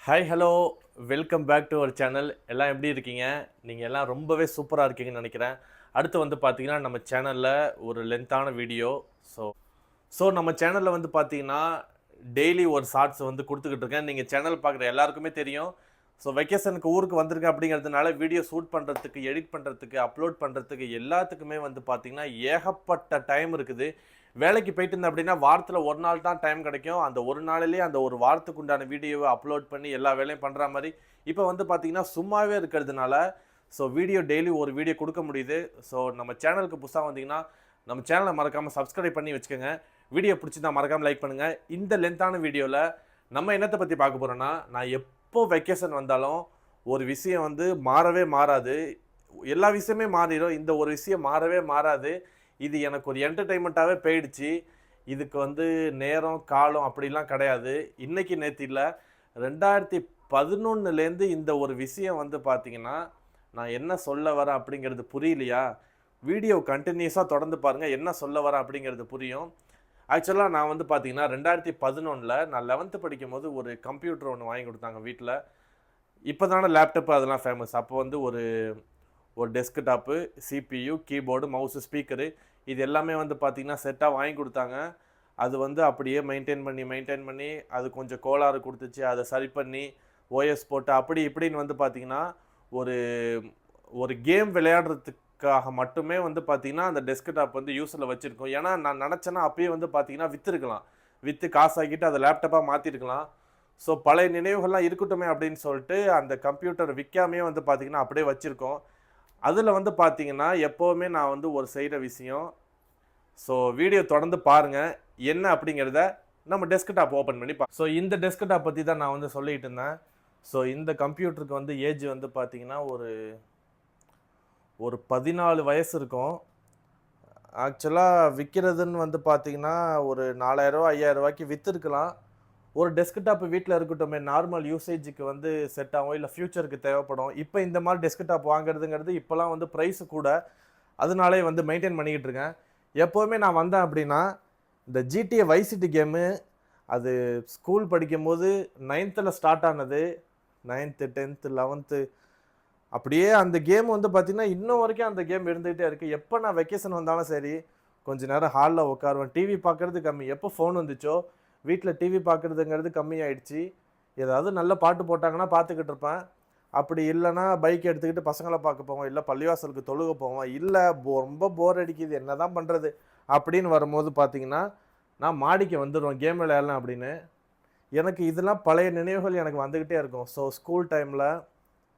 Hi hello welcome back to our channel. எல்லாம் எப்படி இருக்கீங்க? நீங்கள் எல்லாம் ரொம்பவே சூப்பராக இருக்கீங்கன்னு நினைக்கிறேன். அடுத்து வந்து பார்த்தீங்கன்னா நம்ம சேனலில் ஒரு லென்த்தான வீடியோ. ஸோ ஸோ நம்ம சேனலில் வந்து பார்த்தீங்கன்னா டெய்லி ஒரு ஷார்ட்ஸ் வந்து கொடுத்துக்கிட்டு இருக்கேன். நீங்கள் சேனல் பார்க்குற எல்லாருக்குமே தெரியும். ஸோ வெக்கேஷனுக்கு ஊருக்கு வந்திருக்கேன் அப்படிங்கிறதுனால வீடியோ ஷூட் பண்ணுறதுக்கு, எடிட் பண்ணுறதுக்கு, அப்லோட் பண்ணுறதுக்கு எல்லாத்துக்குமே வந்து பார்த்தீங்கன்னா ஏகப்பட்ட டைம் இருக்குது. வேலைக்கு போயிட்டு இருந்தேன் அப்படின்னா வாரத்தில் ஒரு நாள் தான் டைம் கிடைக்கும். அந்த ஒரு நாளிலேயே அந்த ஒரு வாரத்துக்கு உண்டான வீடியோவை அப்லோட் பண்ணி எல்லா வேலையும் பண்ணுற மாதிரி இப்போ வந்து பார்த்தீங்கன்னா சும்மாவே இருக்கிறதுனால ஸோ வீடியோ டெய்லி ஒரு வீடியோ கொடுக்க முடியுது. ஸோ நம்ம சேனலுக்கு புதுசாக வந்தீங்கன்னா நம்ம சேனலை மறக்காமல் சப்ஸ்கிரைப் பண்ணி வச்சுக்கோங்க. வீடியோ பிடிச்சிருந்தா மறக்காமல் லைக் பண்ணுங்கள். இந்த லென்த்தான வீடியோவில் நம்ம என்னத்தை பற்றி பார்க்க போகிறோன்னா, நான் எப்போ வெக்கேஷன் வந்தாலும் ஒரு விஷயம் வந்து மாறவே மாறாது. எல்லா விஷயமே மாறிடும், இந்த ஒரு விஷயம் மாறவே மாறாது. இது எனக்கு ஒரு என்டர்டெயின்மெண்ட்டாகவே போயிடுச்சு. இதுக்கு வந்து நேரம் காலம் அப்படிலாம் கிடையாது. இன்றைக்கி நேற்று இல்லை, 2011லேருந்து இந்த ஒரு விஷயம் வந்து பார்த்திங்கன்னா, நான் என்ன சொல்ல வரேன் அப்படிங்கிறது புரியலையா? வீடியோ கண்டினியூஸாக தொடர்ந்து பாருங்கள், என்ன சொல்ல வரேன் அப்படிங்கிறது புரியும். ஆக்சுவலாக நான் வந்து பார்த்திங்கன்னா 2011ல் நான் 11th படிக்கும்போது ஒரு கம்ப்யூட்டர் ஒன்று வாங்கி கொடுத்தாங்க வீட்டில். இப்போ தானே லேப்டாப்பு அதெல்லாம் ஃபேமஸ். அப்போ வந்து ஒரு desktop, CPU, keyboard, mouse, speaker இது எல்லாமே வந்து பார்த்திங்கன்னா செட்டாக வாங்கி கொடுத்தாங்க. அது வந்து அப்படியே மெயின்டைன் பண்ணி அது கொஞ்சம் கோளாறு கொடுத்துச்சு. அதை சரி பண்ணி ஓஎஸ் போட்டு அப்படி இப்படின்னு வந்து பார்த்திங்கன்னா ஒரு ஒரு கேம் விளையாடுறதுக்காக மட்டுமே வந்து பார்த்திங்கன்னா அந்த டெஸ்க்டாப் வந்து யூஸில் வச்சுருக்கோம். ஏன்னா நான் நினச்சேன்னா அப்பயே வந்து பார்த்திங்கன்னா விற்றுருக்கலாம், விற்று காசாக்கிட்டு அதை லேப்டாப்பாக மாற்றிருக்கலாம். ஸோ பழைய நினைவுகள்லாம் இருக்கட்டுமே அப்படின்னு சொல்லிட்டு அந்த கம்ப்யூட்டர் விற்காமையே வந்து பார்த்திங்கன்னா அப்படியே வச்சுருக்கோம். அதில் வந்து பார்த்தீங்கன்னா எப்போவுமே நான் வந்து ஒரு செய்கிற விஷயம், ஸோ வீடியோ தொடர்ந்து பாருங்கள், என்ன அப்படிங்கிறத நம்ம டெஸ்க்டாப் ஓப்பன் பண்ணி ஸோ இந்த டெஸ்க்டாப் பற்றி தான் நான் வந்து சொல்லிகிட்டு இருந்தேன். ஸோ இந்த கம்ப்யூட்டருக்கு வந்து ஏஜ் வந்து பார்த்திங்கன்னா ஒரு 14 வயசு இருக்கும். ஆக்சுவலாக விற்கிறதுன்னு வந்து பார்த்திங்கன்னா ஒரு 4000 5000 விற்றுருக்கலாம். ஒரு டெஸ்க்டாப் வீட்டில் இருக்கட்டுமே, நார்மல் யூசேஜுக்கு வந்து செட் ஆகும், இல்லை ஃப்யூச்சருக்கு தேவைப்படும். இப்போ இந்த மாதிரி டெஸ்க்டாப் வாங்குறதுங்கிறது இப்போலாம் வந்து ப்ரைஸு கூட, அதனாலே வந்து மெயின்டைன் பண்ணிக்கிட்டு இருக்கேன். எப்போவுமே நான் வந்தேன் அப்படின்னா இந்த ஜிடிஏ வைஸ் சிட்டி கேமு, அது ஸ்கூல் படிக்கும்போது 9th ஸ்டார்ட் ஆனது. 9th 10th 11th அப்படியே அந்த கேம் வந்து பார்த்திங்கன்னா இன்னும் வரைக்கும் அந்த கேம் இருந்துகிட்டே இருக்குது. எப்போ நான் வெக்கேஷன் வந்தாலும் சரி, கொஞ்சம் நேரம் ஹாலில் உட்காருவேன். டிவி பார்க்குறது கம்மி. எப்போ ஃபோன் வந்துச்சோ வீட்டில் டிவி பார்க்குறதுங்கிறது கம்மியாயிடுச்சு. ஏதாவது நல்ல பாட்டு போட்டாங்கன்னா பார்த்துக்கிட்டு இருப்பேன். அப்படி இல்லைன்னா பைக் எடுத்துக்கிட்டு பசங்களை பார்க்க போவோம், இல்லை பள்ளிவாசலுக்கு தொழுக போவோம், இல்லை ரொம்ப போர் அடிக்குது என்ன தான் பண்ணுறது அப்படின்னு வரும்போது பார்த்திங்கன்னா நான் மாடிக்கு வந்துடுவேன் கேம் விளையாடலாம் அப்படின்னு. எனக்கு இதெல்லாம் பழைய நினைவுகள் எனக்கு வந்துக்கிட்டே இருக்கும். ஸோ ஸ்கூல் டைமில்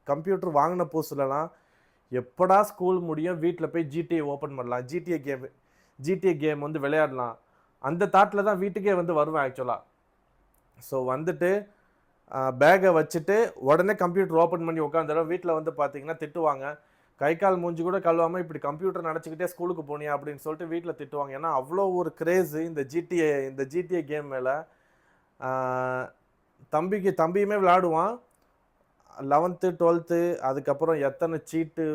கம்ப்யூட்டர் வாங்கின புதுசுலலாம் எப்படா ஸ்கூல் முடியும், வீட்டில் போய் ஜிடிஏ ஓப்பன் பண்ணலாம், ஜிடிஏ கேம் வந்து விளையாடலாம், அந்த தாட்டில் தான் வீட்டுக்கே வந்து வருவேன் ஆக்சுவலாக. ஸோ வந்துட்டு பேக்கை வச்சுட்டு உடனே கம்ப்யூட்டர் ஓப்பன் பண்ணி உட்காந்துடும். வீட்டில் வந்து பார்த்திங்கன்னா திட்டுவாங்க, கை கால் மூஞ்சி கூட கழுவாமல் இப்படி கம்ப்யூட்டர் நினச்சிக்கிட்டே ஸ்கூலுக்கு போனியா அப்படின்னு சொல்லிட்டு வீட்டில் திட்டுவாங்க. ஏன்னா அவ்வளோ ஒரு கிரேஸு இந்த ஜிடிஏ கேம் மேலே. தம்பியுமே விளையாடுவான் 11th 12th. அதுக்கப்புறம் எத்தனை சீட்டு.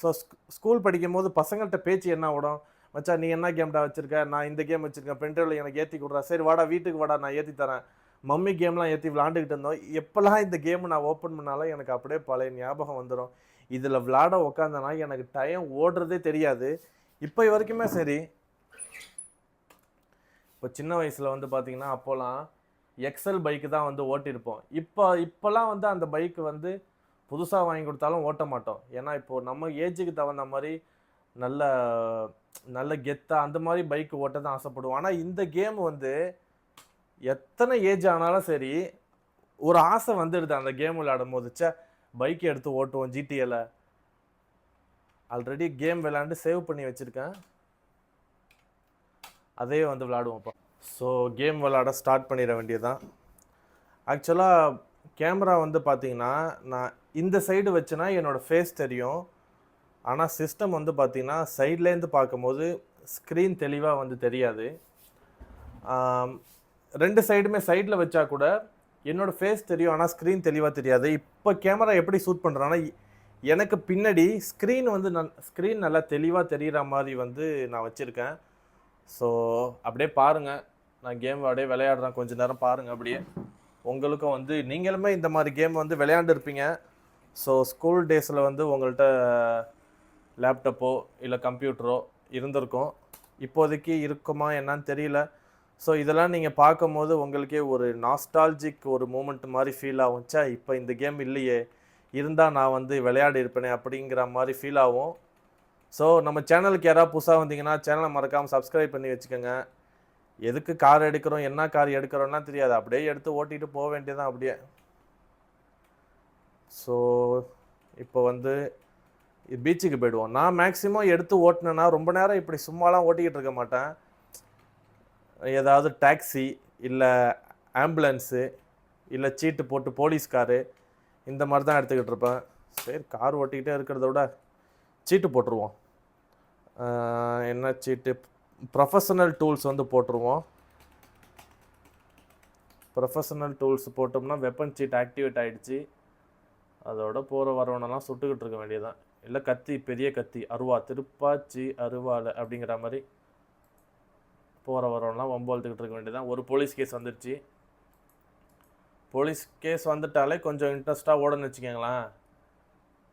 ஸோ ஸ்கூல் படிக்கும்போது பசங்கள்கிட்ட பேச்சு என்ன விடும், மச்சான் நீ என்ன கேம்டா வச்சுருக்க, நான் இந்த கேம் வச்சுருக்கேன், பென்ட்ரைவில் எனக்கு ஏற்றி கொடுறா, சரி வாடா வீட்டுக்கு வாடா நான் ஏற்றி தரேன். மம்மி கேம்லாம் ஏற்றி விளாண்டுக்கிட்டு இருந்தோம். எப்போல்லாம் இந்த கேமு நான் ஓப்பன் பண்ணாலும் எனக்கு அப்படியே பழைய ஞாபகம் வந்துடும். இதில் விளாட உக்காந்தனா எனக்கு டைம் ஓடுறதே தெரியாது. இப்போ வரைக்குமே சரி. இப்போ சின்ன வயசில் வந்து பார்த்திங்கன்னா அப்போலாம் எக்ஸல் பைக்கு தான் வந்து ஓட்டியிருப்போம். இப்போலாம் வந்து அந்த பைக்கு வந்து புதுசாக வாங்கி கொடுத்தாலும் ஓட்ட மாட்டோம். ஏன்னா இப்போது நம்ம ஏஜுக்கு தகுந்த மாதிரி நல்ல கெத்தாக அந்த மாதிரி பைக்கு ஓட்ட தான் ஆசைப்படுவோம். ஆனால் இந்த கேம் வந்து எத்தனை ஏஜ் ஆனாலும் சரி ஒரு ஆசை வந்துடுது அந்த கேம் விளையாடும் போது. பைக்கை எடுத்து ஓட்டுவோம் ஜிடிஏல. ஆல்ரெடி கேம் விளையாண்டு சேவ் பண்ணி வச்சுருக்கேன், அதே வந்து விளையாடுவோம்ப்பா. ஸோ கேம் விளையாட ஸ்டார்ட் பண்ணிட வேண்டியதுதான். ஆக்சுவலாக கேமரா வந்து பார்த்திங்கன்னா நான் இந்த சைடு வச்சுன்னா என்னோடய ஃபேஸ் தெரியும். ஆனால் சிஸ்டம் வந்து பார்த்திங்கன்னா சைட்லேருந்து பார்க்கும்போது ஸ்க்ரீன் தெளிவாக வந்து தெரியாது. 2 சைடுமே சைடில் வச்சா கூட என்னோடய ஃபேஸ் தெரியும், ஆனால் ஸ்க்ரீன் தெளிவாக தெரியாது. இப்போ கேமரா எப்படி ஷூட் பண்ணுறான்னா எனக்கு பின்னாடி ஸ்க்ரீன் நல்லா தெளிவாக தெரிகிற மாதிரி வந்து நான் வச்சுருக்கேன். ஸோ அப்படியே பாருங்கள், நான் கேம் அப்படியே விளையாடுறேன், கொஞ்சம் நேரம் பாருங்கள் அப்படியே. உங்களுக்கும் வந்து நீங்களுமே இந்த மாதிரி கேம் வந்து விளையாண்டுருப்பீங்க. ஸோ ஸ்கூல் டேஸில் வந்து உங்கள்கிட்ட லேப்டாப்போ இல்லை கம்ப்யூட்டரோ இருந்திருக்கும். இப்போதைக்கு இருக்குமா என்னன்னு தெரியல. ஸோ இதெல்லாம் நீங்கள் பார்க்கும்போது உங்களுக்கே ஒரு நாஸ்டால்ஜிக் ஒரு மூமெண்ட் மாதிரி ஃபீல் ஆகும். ச்சே, இப்போ இந்த கேம் இல்லையே, இருந்தால் நான் வந்து விளையாடி இருப்பேனே அப்படிங்கிற மாதிரி ஃபீல் ஆகும். ஸோ நம்ம சேனலுக்கு யாராவது புதுசாக வந்தீங்கன்னா சேனலை மறக்காமல் சப்ஸ்கிரைப் பண்ணி வச்சுக்கோங்க. எதுக்கு கார் எடுக்கிறோம், என்ன கார் எடுக்கிறோன்னா தெரியாது, அப்படியே எடுத்து ஓட்டிகிட்டு போக வேண்டியதான் அப்படியே. ஸோ இப்போ வந்து பீச்சுக்கு போயிடுவோம். நான் மேக்ஸிமம் எடுத்து ஓட்டினேன்னா ரொம்ப நேரம் இப்படி சும்மாலாம் ஓட்டிக்கிட்டு இருக்க மாட்டேன். ஏதாவது டாக்ஸி இல்லை ஆம்புலன்ஸு இல்லை சீட்டு போட்டு போலீஸ் காரு இந்த மாதிரி தான் எடுத்துக்கிட்டு இருப்பேன். சரி, கார் ஓட்டிக்கிட்டே இருக்கிறத விட சீட்டு போட்டுருவோம். என்ன சீட்டு, ப்ரொஃபஷனல் டூல்ஸ் வந்து போட்டுருவோம். ப்ரொஃபஷனல் டூல்ஸ் போட்டோம்னா வெப்பன் சீட் ஆக்டிவேட் ஆகிடுச்சு. அதோட போகிற வரவனெல்லாம் சுட்டுக்கிட்டு இருக்க வேண்டியதான். இல்லை கத்தி, பெரிய கத்தி, அருவா, திருப்பாச்சி அருவாள் அப்படிங்கிற மாதிரி போகிற வரவெல்லாம் வம்பழுத்துக்கிட்டு இருக்க வேண்டியதான். ஒரு போலீஸ் கேஸ் வந்துடுச்சு. போலீஸ் கேஸ் வந்துட்டாலே கொஞ்சம் இன்ட்ரெஸ்ட்டாக ஓடணும்னு வச்சுக்கோங்களேன்.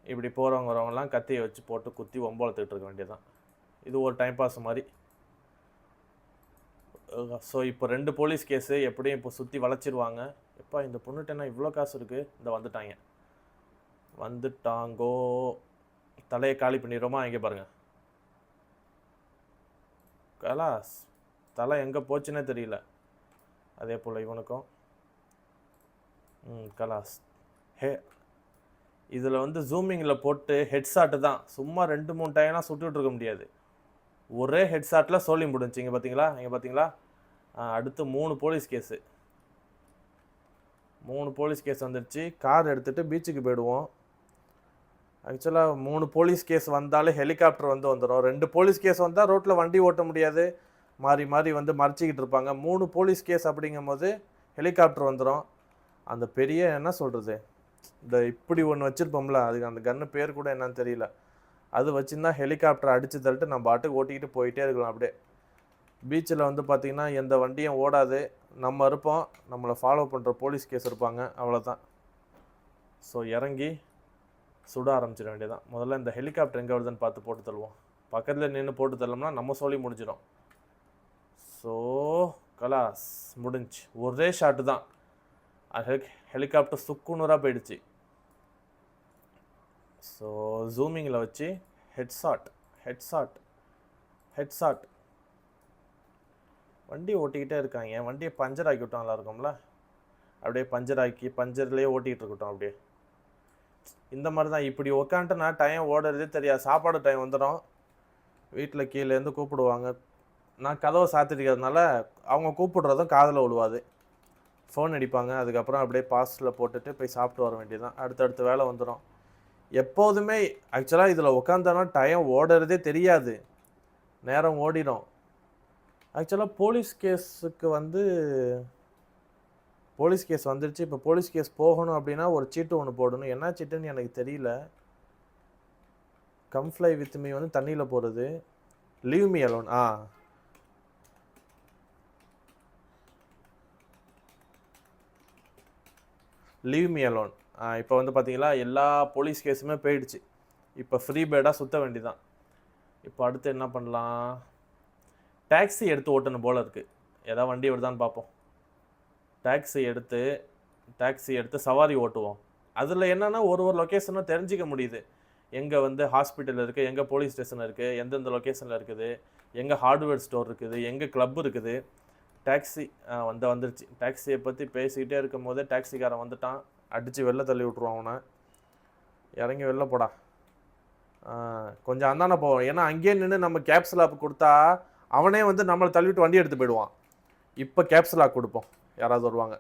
இப்படி போகிறவங்க வரவங்கலாம் கத்தியை வச்சு போட்டு குத்தி வம்பழுத்துக்கிட்டு இருக்க வேண்டியதான். இது ஒரு டைம் பாஸ் மாதிரி. ஸோ இப்போ 2 போலீஸ் கேஸு எப்படியும் இப்போ சுற்றி வளைச்சிருவாங்க. எப்பா இந்த பொண்ணுகிட்ட என்ன இவ்வளோ காசு இருக்குது, இந்த வந்துட்டாங்கோ. தலையை காலி பண்ணிடுறோமா? இங்கே பாருங்கள், கலாஸ் தலை எங்கே போச்சுன்னே தெரியல. அதே போல் இவனுக்கும் கலாஸ். இதில் வந்து ஜூமிங்கில் போட்டு ஹெட்ஷாட்டு தான், சும்மா 2-3 டைம்லாம் சுட்டுட்டு இருக்க முடியாது. ஒரே ஹெட்ஷாட்டில் சோலி முடிஞ்சிங்க. பார்த்தீங்களா? அடுத்து 3 போலீஸ் கேஸு. 3 போலீஸ் கேஸ் வந்துடுச்சு. கார் எடுத்துகிட்டு பீச்சுக்கு போயிடுவோம். ஆக்சுவலாக 3 போலீஸ் கேஸ் வந்தாலே ஹெலிகாப்டர் வந்து வந்துடும். 2 போலீஸ் கேஸ் வந்தால் ரோட்டில் வண்டி ஓட்ட முடியாது, மாறி வந்து மறைச்சிக்கிட்டு இருப்பாங்க. 3 போலீஸ் கேஸ் அப்படிங்கும் போது ஹெலிகாப்டர் வந்துடும். அந்த பெரிய என்ன சொல்கிறது, இந்த இப்படி ஒன்று வச்சுருப்போம்ல, அதுக்கு அந்த கன்று பேர் கூட என்னன்னு தெரியல, அது வச்சுருந்தா ஹெலிகாப்டர் அடித்து தள்ளிட்டு நம்ம பாட்டுக்கு ஓட்டிக்கிட்டு போயிட்டே இருக்கலாம். அப்படியே பீச்சில் வந்து பார்த்திங்கன்னா எந்த வண்டியும் ஓடாது, நம்ம இருப்போம், நம்மளை ஃபாலோ பண்ணுற போலீஸ் கேஸ் இருப்பாங்க, அவ்வளோதான். ஸோ இறங்கி சுட ஆரம்பிச்சிட வேண்டியதான். முதல்ல இந்த ஹெலிகாப்டர் எங்கே வருதுன்னு பார்த்து போட்டு தள்ளுவோம். பக்கத்தில் நின்று போட்டு தள்ளோம்னா நம்ம சொல்லி முடிஞ்சிடும். ஸோ கலாஸ் முடிஞ்சு, ஒரே ஷாட்டு தான். ஹெலிகாப்டர் சுக்குநூறாக போயிடுச்சு. ஸோ ஜூமிங்கில் வச்சு ஹெட்ஷாட். வண்டி ஓட்டிக்கிட்டே இருக்காங்க. வண்டியை பஞ்சர் ஆக்கி விட்டோம், நல்லா இருக்கும்ல. அப்படியே பஞ்சர்லேயே ஓட்டிகிட்டு இருக்கட்டும். அப்படியே இந்த மாதிரி தான். இப்படி உக்காந்துட்டுனா டைம் ஓடுறதே தெரியாது. சாப்பாடு டைம் வந்துடும், வீட்டில் கீழேருந்து கூப்பிடுவாங்க. நான் கதவை சாத்திருக்கிறதுனால அவங்க கூப்பிடுறதும் காதில் விழுவாது. ஃபோன் அடிப்பாங்க. அதுக்கப்புறம் அப்படியே பாஸ்டில் போட்டுட்டு போய் சாப்பிட்டு வர வேண்டியதுதான். அடுத்தடுத்த வேலை வந்துடும். எப்போதுமே ஆக்சுவலாக இதில் உட்காந்தோன்னா டைம் ஓடுறதே தெரியாது, நேரம் ஓடிடும். ஆக்சுவலாக போலீஸ் கேஸ் வந்துடுச்சு. இப்போ போலீஸ் கேஸ் போகணும் அப்படின்னா ஒரு சீட்டு ஒன்று போடணும். என்ன சீட்டுன்னு எனக்கு தெரியல. கம்ஃப்ளை வித் மீ வந்து தண்ணியில் போகிறது. Leave me alone. Leave me alone. இப்போ வந்து பார்த்தீங்களா, எல்லா போலீஸ் கேஸுமே போயிடுச்சு. இப்போ ஃப்ரீ பேர்டாக சுற்ற வேண்டிதான். இப்போ அடுத்து என்ன பண்ணலாம்? டாக்ஸி எடுத்து ஓட்டணும் போல் இருக்குது. ஏதாவது வண்டி வருதான்னு பார்ப்போம். டாக்ஸி எடுத்து சவாரி ஓட்டுவோம். அதில் என்னென்னா ஒரு லொக்கேஷனும் தெரிஞ்சிக்க முடியுது. எங்கே வந்து ஹாஸ்பிட்டல் இருக்குது, எங்கே போலீஸ் ஸ்டேஷன் இருக்குது, எந்தெந்த லொக்கேஷனில் இருக்குது, எங்கே ஹார்ட்வேர் ஸ்டோர் இருக்குது, எங்கே கிளப் இருக்குது. டாக்ஸி வந்துருச்சு. டாக்ஸியை பற்றி பேசிக்கிட்டே இருக்கும் போதே டாக்ஸிக்காரன் வந்துட்டான். அடித்து வெளில தள்ளி விட்ருவான். அவனை இறங்கி வெளில போடா. கொஞ்சம் அந்தானே போவோம். ஏன்னா அங்கேயே நின்று நம்ம கேப்ஸ் லாக் கொடுத்தா அவனே வந்து நம்மளை தள்ளிவிட்டு வண்டி எடுத்து போயிடுவான். இப்போ கேப்ஸ் லாக் கொடுப்போம். யாராவது வருவாங்க.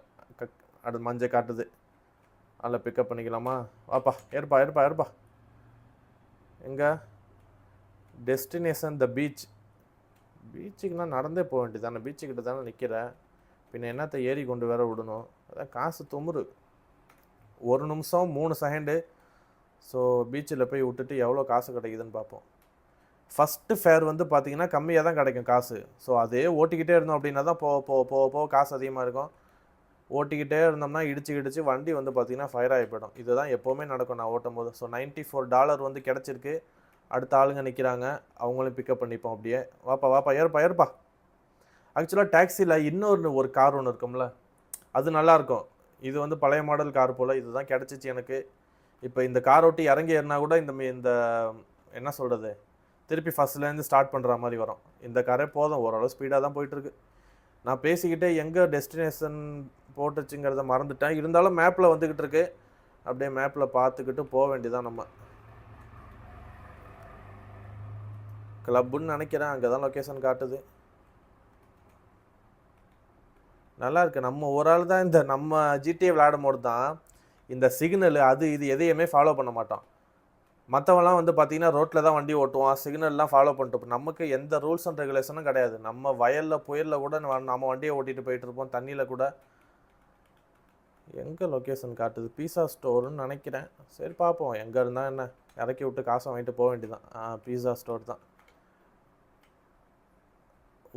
அடுத்து மஞ்சள் காட்டுது, அதில் பிக்கப் பண்ணிக்கலாமா? வாப்பா, ஏற்பா. எங்கே டெஸ்டினேஷன்? த பீச்சுக்குன்னா நடந்தே போக வேண்டியது தானே. பீச்சுக்கிட்ட தானே நிற்கிறேன், பின்ன என்னத்தை ஏறி கொண்டு வேற விடணும். அதான் காசு துமுறு. 1 நிமிஷம் 3 செகண்டு. ஸோ பீச்சில் போய் விட்டுட்டு எவ்வளோ காசு கிடைக்குதுன்னு பார்ப்போம். ஃபஸ்ட்டு ஃபேர் வந்து பார்த்திங்கன்னா கம்மியாக தான் கிடைக்கும் காசு. ஸோ அதே ஓட்டிக்கிட்டே இருந்தோம் அப்படின்னா தான் போக காசு அதிகமாக இருக்கும். ஓட்டிக்கிட்டே இருந்தோம்னா இடிச்சு வண்டி வந்து பார்த்தீங்கன்னா ஃபயர் ஆகி போயிடும். இதுதான் எப்போவுமே நடக்கும் நான் ஓட்டும் போது. ஸோ $94 வந்து கிடச்சிருக்கு. அடுத்த ஆளுங்க நிற்கிறாங்க, அவங்களும் பிக்கப் பண்ணிப்போம் அப்படியே. வாப்பா வாப்பா ஏறுப்பா. ஆக்சுவலாக டாக்ஸியில் ஒரு கார் ஒன்று இருக்கும்ல, அது நல்லாயிருக்கும். இது வந்து பழைய மாடல் கார் போல், இதுதான் கிடச்சிச்சு எனக்கு. இப்போ இந்த கார் ஓட்டி இறங்கி ஏறினா கூட இந்த என்ன சொல்கிறது, திருப்பி ஃபஸ்ட்லேருந்து ஸ்டார்ட் பண்ணுற மாதிரி வரும். இந்த காரே போதும், ஓரளவு ஸ்பீடாக தான் போயிட்டுருக்கு. நான் பேசிக்கிட்டே எங்கே டெஸ்டினேஷன் போட்டுச்சுங்கிறத மறந்துட்டேன். இருந்தாலும் மேப்பில் வந்துக்கிட்டு இருக்கு. அப்படியே மேப்பில் பார்த்துக்கிட்டு போக வேண்டியதான் நம்ம. கிளப்புன்னு நினைக்கிறேன், அங்கே தான் லொக்கேஷன் காட்டுது. நல்லா இருக்கு. நம்ம ஒரு ஆள் தான் நம்ம ஜிடிஏ விளையாடும் போது தான் இந்த சிக்னல் அது இது எதையுமே ஃபாலோ பண்ண மாட்டோம். மற்றவெல்லாம் வந்து பார்த்தீங்கன்னா ரோட்டில் தான் வண்டி ஓட்டுவான், சிக்னல்லாம் ஃபாலோ பண்ணிட்டு. நமக்கு எந்த ரூல்ஸ் அண்ட் ரெகுலேஷனும் கிடையாது. நம்ம வயலில் புயலில் கூட நம்ம வண்டியை ஓட்டிகிட்டு போயிட்டு இருப்போம், தண்ணியில் கூட. எங்கே லொக்கேஷன் காட்டுது? பீஸா ஸ்டோருன்னு நினைக்கிறேன். சரி பார்ப்போம், எங்கே இருந்தால் என்ன, இறக்கி விட்டு காசை வாங்கிட்டு போக வேண்டியதான். பீஸா ஸ்டோர் தான்.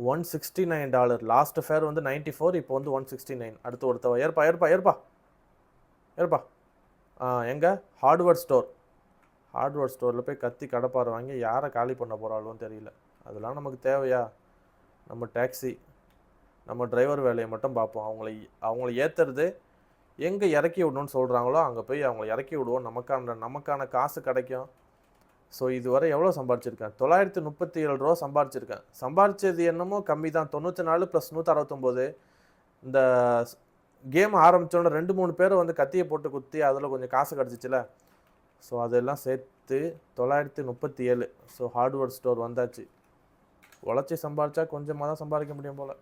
$169. லாஸ்ட் ஃபேர் வந்து 94, இப்போ வந்து 169. அடுத்து ஒருத்தவ ஏற்பா. எங்கே? ஹார்ட்வேர் ஸ்டோரில் போய் கத்தி கடப்பாறை வாங்கி யாரை காலி பண்ண போகிறாலும் தெரியல. அதெல்லாம் நமக்கு தேவையா? நம்ம டாக்ஸி, நம்ம டிரைவர் வேலையை மட்டும் பார்ப்போம். அவங்கள ஏற்றுறது, எங்கே இறக்கி விடணும்னு சொல்கிறாங்களோ அங்கே போய் அவங்கள இறக்கி விடுவோம். நமக்கான காசு கிடைக்கும். ஸோ இதுவரை எவ்வளோ சம்பாரிச்சிருக்கேன்? $937 சம்பாரிச்சிருக்கேன். சம்பாரிச்சது என்னமோ கம்மி தான். 94 + 169. இந்த கேம் ஆரம்பித்தோன்னே 2-3 பேரை வந்து கத்தியை போட்டு குத்தி அதில் கொஞ்சம் காசு கிடச்சிச்சில. ஸோ அதெல்லாம் சேர்த்து 937. ஸோ ஹார்ட்வேர் ஸ்டோர் வந்தாச்சு. உழைச்சி சம்பாரிச்சா கொஞ்சமாக தான் சம்பாதிக்க முடியும் போல்.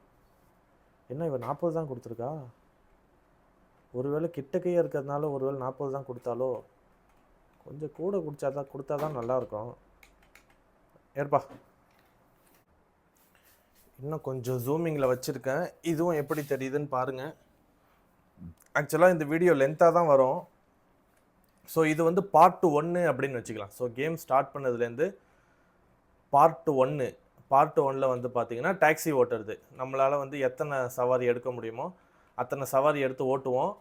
என்ன இவன் 40 தான் கொடுத்துருக்கா? ஒருவேளை கிட்டக்கையே இருக்கிறதுனால ஒருவேளை 40 தான் கொடுத்தாலோ. கொஞ்சம் கூட கொடுத்தா தான் நல்லாயிருக்கும். ஏற்பா. இன்னும் கொஞ்சம் ஜூமிங்கில் வச்சுருக்கேன். இதுவும் எப்படி தெரியுதுன்னு பாருங்கள். ஆக்சுவலாக இந்த வீடியோ லென்த்தாக தான் வரும். ஸோ இது வந்து பார்ட் 1 அப்படின்னு வச்சுக்கலாம். ஸோ கேம் ஸ்டார்ட் பண்ணதுலேருந்து பார்ட் 1 வந்து பார்த்தீங்கன்னா டாக்ஸி ஓட்டுறது. நம்மளால் வந்து எத்தனை சவாரி எடுக்க முடியுமோ அத்தனை சவாரி எடுத்து ஓட்டுவோம்.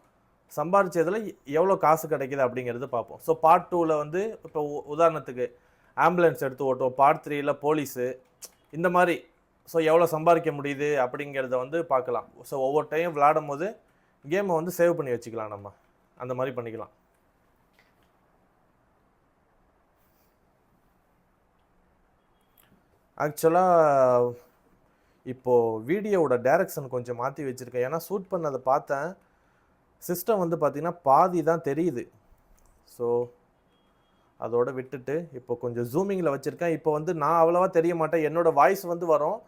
சம்பாரிச்சதில் எவ்வளோ காசு கிடைக்கிது அப்படிங்கிறது பார்ப்போம். ஸோ பார்ட் 2ல் வந்து இப்போ உதாரணத்துக்கு ஆம்புலன்ஸ் எடுத்து ஓட்டுவோம். பார்ட் 3ல் போலீஸு, இந்த மாதிரி. ஸோ எவ்வளோ சம்பாதிக்க முடியுது அப்படிங்கிறத வந்து பார்க்கலாம். ஸோ ஒவ்வொரு டைம் விளையாடும் போது கேமை வந்து சேவ் பண்ணி வச்சுக்கலாம். நம்ம அந்த மாதிரி பண்ணிக்கலாம். ஆக்சுவலாக இப்போது வீடியோவோட டைரக்ஷன் கொஞ்சம் மாற்றி வச்சுருக்கேன். ஏன்னா ஷூட் பண்ணதை பார்த்தேன், சிஸ்டம் வந்து பார்த்திங்கன்னா பாதி தான் தெரியுது. ஸோ அதோடு விட்டுட்டு இப்போ கொஞ்சம் ஜூமிங்கில் வச்சுருக்கேன். இப்போ வந்து நான் அவ்வளோவா தெரிய மாட்டேன், என்னோடய வாய்ஸ் வந்து வரும்.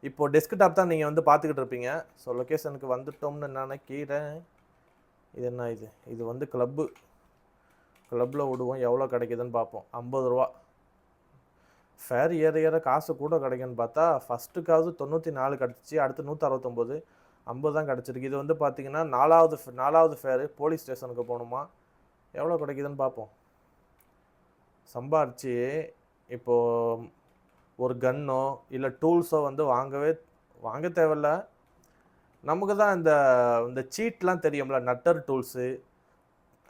இப்போது டெஸ்க்டாப் தான் நீங்கள் வந்து பார்த்துக்கிட்டு இருப்பீங்க. ஸோ லொக்கேஷனுக்கு வந்துட்டோம்னு நினைக்கிறேன். இது என்ன இது வந்து கிளப்பில் விடுவோம். எவ்வளோ கிடைக்குதுன்னு பார்ப்போம். $50. ஃபேர் ஏற காசு கூட கிடைக்குன்னு பார்த்தா ஃபஸ்ட்டுக்காவது 94 கிடச்சிச்சு, அடுத்து 169, 50 தான் கிடச்சிருக்கு. இது வந்து பார்த்திங்கன்னா நாலாவது ஃபேரு. போலீஸ் ஸ்டேஷனுக்கு போகணுமா, எவ்வளோ கிடைக்குதுன்னு பார்ப்போம். சம்பாரிச்சு இப்போது ஒரு கன்னோ இல்லை டூல்ஸோ வந்து வாங்க தேவையில்ல. நமக்கு தான் இந்த சீட்லாம் தெரியும்ல, நட்டர் டூல்ஸு,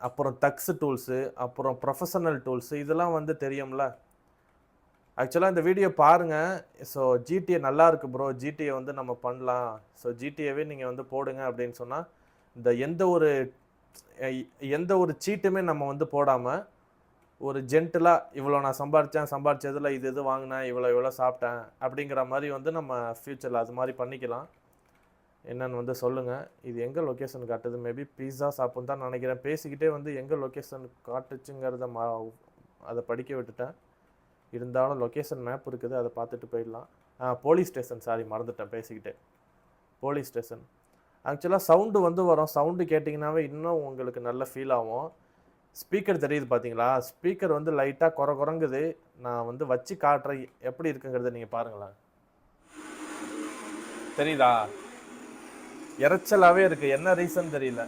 அப்புறம் தக்ஸு டூல்ஸு, அப்புறம் ப்ரொஃபஷனல் டூல்ஸு, இதெல்லாம் வந்து தெரியும்ல. ஆக்சுவலாக இந்த வீடியோ பாருங்கள். ஸோ ஜிடிஏ நல்லா இருக்குது ப்ரோ, ஜிடிஏ வந்து நம்ம பண்ணலாம், ஸோ ஜிடிஏவே நீங்கள் வந்து போடுங்க அப்படின்னு சொன்னால், இந்த எந்த ஒரு சீட்டுமே நம்ம வந்து போடாமல் ஒரு ஜென்டலாக இவ்வளோ நான் சம்பாரிச்சதில் இது வாங்கினேன், இவ்வளோ சாப்பிட்டேன் அப்படிங்கிற மாதிரி வந்து நம்ம ஃப்யூச்சரில் அது மாதிரி பண்ணிக்கலாம். என்னென்னு வந்து சொல்லுங்கள். இது எங்கே லொக்கேஷன் காட்டுது? மேபி பீஸா ஷாப்புன்னு தான் நினைக்கிறேன். பேசிக்கிட்டே வந்து எங்கே லொக்கேஷன் காட்டுச்சுங்கிறத அதை படிக்க விட்டுட்டேன். இருந்தாலும் லொக்கேஷன் மேப் இருக்குது, அதை பார்த்துட்டு போயிடலாம். போலீஸ் ஸ்டேஷன், சாரி மறந்துட்டேன் பேசிக்கிட்டே. Police station. ஆக்சுவலாக சவுண்டு வந்து வரும். சவுண்டு கேட்டிங்கனாவே இன்னும் உங்களுக்கு நல்ல ஃபீல் ஆகும். ஸ்பீக்கர் தெரியுது பார்த்தீங்களா? ஸ்பீக்கர் வந்து லைட்டாக குறங்குது. நான் வந்து வச்சு காட்டுறேன் எப்படி இருக்குங்கிறத நீங்கள் பாருங்களேன். தெரியுதா? இறைச்சலாகவே இருக்குது. என்ன ரீசன் தெரியல.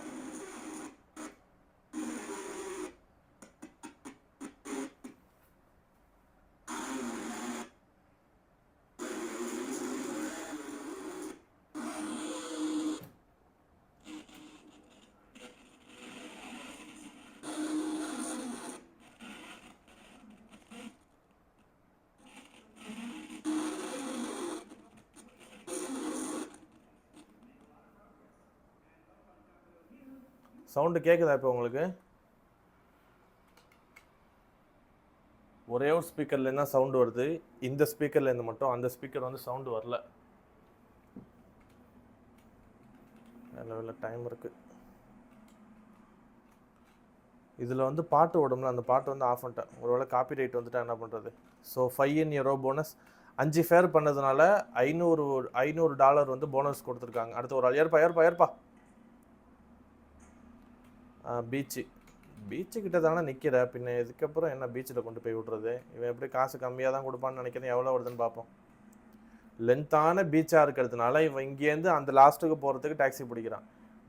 சவுண்டு கேட்குதா இப்போ உங்களுக்கு? ஒரே ஒரு ஸ்பீக்கர்லேருந்து தான் சவுண்டு வருது. இந்த ஸ்பீக்கர்லேருந்து மட்டும், அந்த ஸ்பீக்கர் வந்து சவுண்டு வரல. நல்ல டைம் இருக்குது. இதில் வந்து பாட்டு ஓடும்ல, அந்த பாட்டு வந்து ஆஃப் பண்ணிட்டேன். ஒருவேளை காப்பி ரைட் வந்துட்டா என்ன பண்ணுறது? So 5 in a row bonus. 5 fair பண்ணதுனால $500 வந்து போனஸ் கொடுத்துருக்காங்க. அடுத்து ஒரு ஆள் ஏற்பா பீச்சு கிட்ட தானே நிற்கிற, பின்ன இதுக்கப்புறம் என்ன பீச்சில் கொண்டு போய் விட்றது? இவன் எப்படி காசு கம்மியாக தான் கொடுப்பான்னு நினைக்கிறேன். எவ்வளோ வருதுன்னு பார்ப்போம். லென்த்தான பீச்சாக இருக்கிறதுனால இவன் இங்கேருந்து அந்த லாஸ்ட்டுக்கு போகிறதுக்கு டாக்ஸி பிடிக்கிறான்.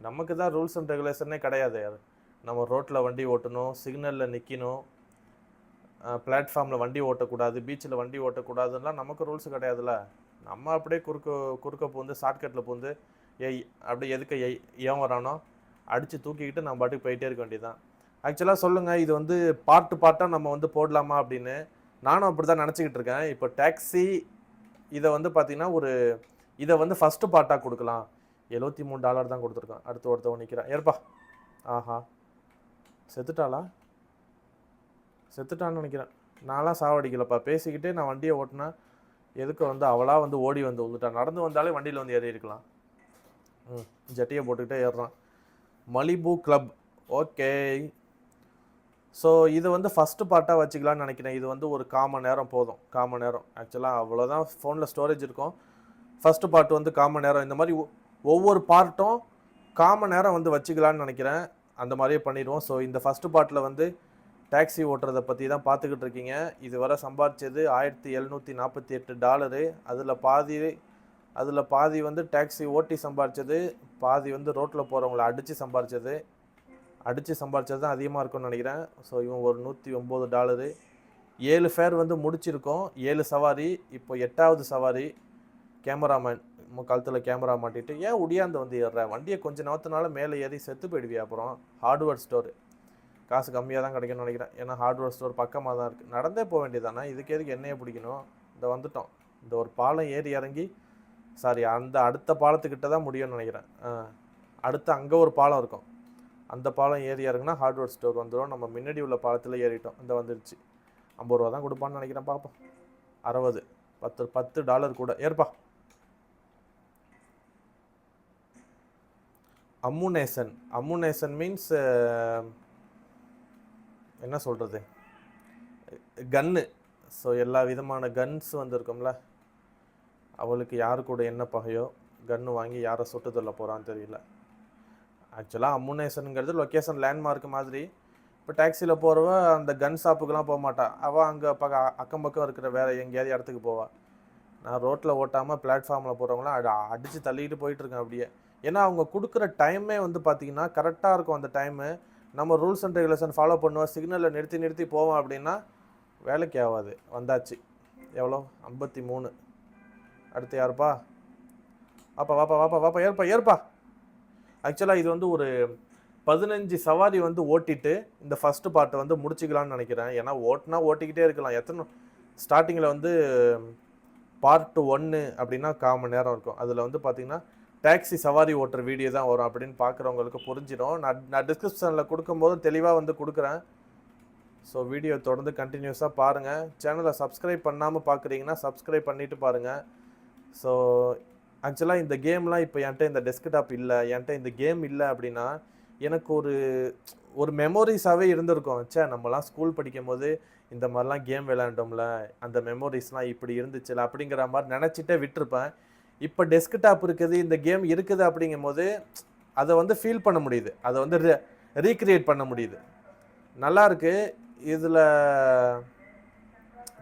நமக்கு தான் ரூல்ஸ் அண்ட் ரெகுலேஷனே கிடையாது. அது நம்ம ரோட்டில் வண்டி ஓட்டணும், சிக்னலில் நிற்கணும், பிளாட்ஃபார்மில் வண்டி ஓட்டக்கூடாது, பீச்சில் வண்டி ஓட்டக்கூடாதுலாம் நமக்கு ரூல்ஸ் கிடையாதுல்ல. நம்ம அப்படியே குறுக்க பூந்து ஷார்ட்கட்டில் பூந்து அப்படியே எதுக்கு ஏன் வரானோ அடித்து தூக்கிக்கிட்டு நம்ம பாட்டுக்கு போயிட்டே இருக்க வேண்டியதுதான். ஆக்சுவலாக சொல்லுங்கள், இது வந்து பார்ட்டாக நம்ம வந்து போடலாமா அப்படின்னு நானும் அப்படி தான் நினச்சிக்கிட்டு இருக்கேன். இப்போ டாக்ஸி இதை வந்து பார்த்திங்கன்னா இதை வந்து ஃபஸ்ட்டு பார்ட்டாக கொடுக்கலாம். $73 தான் கொடுத்துருக்கான். அடுத்து ஒருத்தவன் நிற்கிறான். ஏற்பா. ஆஹா, செத்துட்டான்னு நினைக்கிறேன். நான்லாம் சாவடிக்கலப்பா. பேசிக்கிட்டே நான் வண்டியை ஓட்டினேன். எதுக்கு வந்து அவளாக வந்து ஓடி வந்து விழுந்துட்டான். நடந்து வந்தாலே வண்டியில் வந்து ஏறி இருக்கலாம். ஜட்டியை போட்டுக்கிட்டே ஏறுறான். Malibu club. ஓகே, ஸோ இது வந்து ஃபஸ்ட்டு பார்ட்டாக வச்சுக்கலான்னு நினைக்கிறேன். இது வந்து ஒரு 1/4 மணி நேரம் போதும். 1/4 மணி நேரம் ஆக்சுவலாக அவ்வளோதான் ஃபோனில் ஸ்டோரேஜ் இருக்கும். ஃபஸ்ட்டு பார்ட் வந்து 1/4 மணி நேரம். இந்த மாதிரி ஒவ்வொரு பார்ட்டும் 1/4 மணி நேரம் வந்து வச்சுக்கலான்னு நினைக்கிறேன். அந்த மாதிரியே பண்ணிடுவோம். ஸோ இந்த ஃபஸ்ட்டு பார்ட்டில் வந்து டாக்ஸி ஓட்டுறதை பற்றி தான் பார்த்துக்கிட்டு இருக்கீங்க. இது வரை சம்பாதிச்சது $1748. அதில் பாதி வந்து டாக்ஸி ஓட்டி சம்பாதிச்சது, பாதி வந்து ரோட்டில் போகிறவங்கள அடித்து சம்பாதிச்சது தான் அதிகமாக இருக்கும்னு நினைக்கிறேன். ஸோ இவன் ஒரு $109. 7 ஃபேர் வந்து முடிச்சிருக்கோம். 7 சவாரி. இப்போ 8வது சவாரி. கேமராமேன் கழுத்தில் கேமரா மாட்டிட்டு ஏன் உடியாந்து வந்து ஏறுற? வண்டியை கொஞ்சம் நவத்தினால மேலே ஏறி செத்து போயிடுவியா? அப்புறம் ஹார்ட்வேர் ஸ்டோரு காசு கம்மியாக தான் கிடைக்கும்னு நினைக்கிறேன். ஏன்னா ஹார்ட்வேர் ஸ்டோர் பக்கமாக தான் இருக்குது. நடந்தே போக வேண்டியதானே. இதுக்கு எதுக்கு எண்ணெயை பிடிக்கணும்? இந்த வந்துட்டோம். இந்த ஒரு பாலம் ஏறி இறங்கி அந்த அடுத்த பாலத்துக்கிட்ட தான் முடியும்னு நினைக்கிறேன். அடுத்து அங்கே ஒரு பாலம் இருக்கும். அந்த பாலம் ஏறி இறங்குனா ஹார்ட்வேர் ஸ்டோர் வந்துடும். நம்ம முன்னாடி உள்ள பாலத்தில் ஏறிட்டோம். இந்த வந்துடுச்சு. $50 தான் கொடுப்பான்னு நினைக்கிறேன். பார்ப்போம். 60 $10 கூட. ஏற்பா. அம்முனேஷன் மீன்ஸ் என்ன சொல்கிறது, கன்னு. ஸோ எல்லா விதமான கன்ஸ் வந்துருக்கும்ல. அவளுக்கு யாரு கூட என்ன பகையோ, கன்று வாங்கி யாரை சுட்டு தள்ள போகிறான்னு தெரியல. ஆக்சுவலாக அம்முனேஷனுங்கிறது லொக்கேஷன் லேண்ட்மார்க் மாதிரி. இப்போ டாக்ஸியில் போகிறவ அந்த கன் ஷாப்புக்கெலாம் போக மாட்டாள். அவள் அங்கே அக்கம் பக்கம் இருக்கிற வேறு எங்கேயாவது இடத்துக்கு போவாள். நான் ரோட்டில் ஓட்டாமல் பிளாட்ஃபார்மில் போகிறவங்களாம் அடித்து தள்ளிக்கிட்டு போயிட்டுருக்கேன் அப்படியே. ஏன்னா அவங்க கொடுக்குற டைமே வந்து பார்த்திங்கன்னா கரெக்டாக இருக்கும். அந்த டைமு நம்ம ரூல்ஸ் அண்ட் ரெகுலேஷன் ஃபாலோ பண்ணுவோம். சிக்னலில் நிறுத்தி போவோம் அப்படின்னா வேலைக்கு ஆகாது. வந்தாச்சு. எவ்வளோ? 53. அடுத்து யாருப்பா? வாப்பா ஏற்பா. ஆக்சுவலாக இது வந்து ஒரு 15 சவாரி வந்து ஓட்டிட்டு இந்த ஃபஸ்ட்டு பார்ட்டை வந்து முடிச்சிக்கலான்னு நினைக்கிறேன். ஏன்னா ஓட்டிக்கிட்டே இருக்கலாம். எத்தனை ஸ்டார்டிங்கில் வந்து பார்ட் 1 அப்படின்னா 1/4 மணி நேரம் இருக்கும். அதில் வந்து பார்த்திங்கன்னா டாக்ஸி சவாரி ஓட்டுற வீடியோ தான் வரும் அப்படின்னு பார்க்குறவங்களுக்கு புரிஞ்சிடும். நான் டிஸ்கிரிப்ஷனில் கொடுக்கும்போது தெளிவாக வந்து கொடுக்குறேன். ஸோ வீடியோ தொடர்ந்து கண்டினியூஸாக பாருங்கள். சேனலை சப்ஸ்கிரைப் பண்ணாமல் பார்க்குறீங்கன்னா சப்ஸ்கிரைப் பண்ணிவிட்டு பாருங்கள். ஸோ ஆக்சுவலாக இந்த கேம்லாம் இப்போ என்கிட்ட இந்த டெஸ்க்டாப் இல்லை, என்கிட்ட இந்த கேம் இல்லை அப்படின்னா எனக்கு ஒரு மெமோரிஸாகவே இருந்திருக்கும். நம்மலாம் ஸ்கூல் படிக்கும் போது இந்த மாதிரிலாம் கேம் விளையாண்டோம்ல, அந்த மெமோரிஸ்லாம் இப்படி இருந்துச்சுல அப்படிங்கிற மாதிரி நினச்சிட்டே விட்டுருப்பேன். இப்போ டெஸ்க்டாப் இருக்குது, இந்த கேம் இருக்குது அப்படிங்கும் போது அதை வந்து ஃபீல் பண்ண முடியுது. அதை வந்து ரீக்ரியேட் பண்ண முடியுது. நல்லாயிருக்கு. இதில்